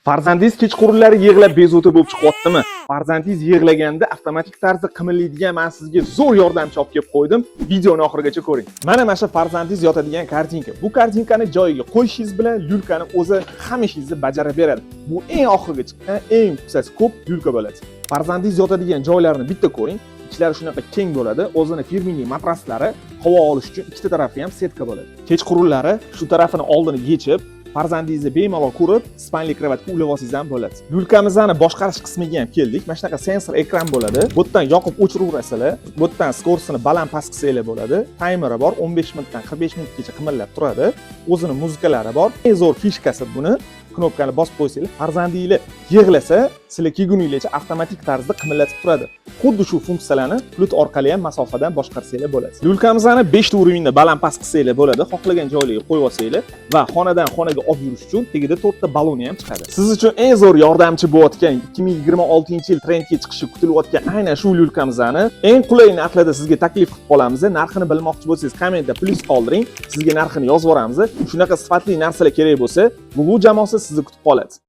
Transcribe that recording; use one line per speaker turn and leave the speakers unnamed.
Farzandingiz kechqurunlari yig'lab bezovta bo'lib chiqyaptimi? Farzandingiz yig'laganda avtomatik tarzda qimirlaydigan men sizga zo'r yordamchi olib kelib qo'ydim. Videoni oxirigacha ko'ring. Mana shu farzandingiz yotadigan kartinka. Bu kartinkani joyiga qo'yishingiz bilan lyulkani o'zi hamma ishingizni bajarib beradi. Bu eng oxiriga chiqqan, eng qisasi ko'p lyulka bo'ladi. Farzandingiz yotadigan joylarini bitta ko'ring. Ichlari shunaqa keng bo'ladi. O'zini firmini matraslari havo olish uchun ikkita tarafi ham setka bo'ladi. Kechqurunlari shu tarafini oldini yechib, farzandingizni bemalol ko'rib, spanli krevatga ulab olsangiz ham bo'ladi. Lyulkamizni boshqarish qismiga ham keldik. Mana shunaqa sensor ekran bo'ladi. Bu yerdan yoqib o'chiraverasizlar. Bu yerdan skorsini baland past qilsanglar bo'ladi. Timeri bor, 15 minutdan 45 minutgacha qimirlab turadi. O'zini muzikalari bor. Eng zo'r fishkasi buni knopkani bosib qo'ysanglar, farzandingiz yig'lasa, sizlar kelguningizcha avtomatik tarzda qimirlatib turadi. Xuddi shu funksiyalarni flut orqali ham masofadan boshqarsanglar bo'ladi. Lyulkamizni 5 ta urovingda baland past qilsanglar bo'ladi. Xohlagan joylarga qo'yib olsanglar va xonadan xonaga olib yurish uchun tegida 4 ta balloni ham chiqadi. Siz uchun eng zo'r yordamchi bo'layotgan 2026-yil trendga chiqishi kutilayotgan aynan shu lyulkamizni eng qulay narxlarda sizga taklif qilib qolamiz. Narxini bilmoqchi bo'lsangiz, kommentda plyus qoldiring. Sizga narxini yozib yuboramiz. Shunaqa sifatli narsalar kerak bo'lsa, Google jamoasi sizni kutib qoladi.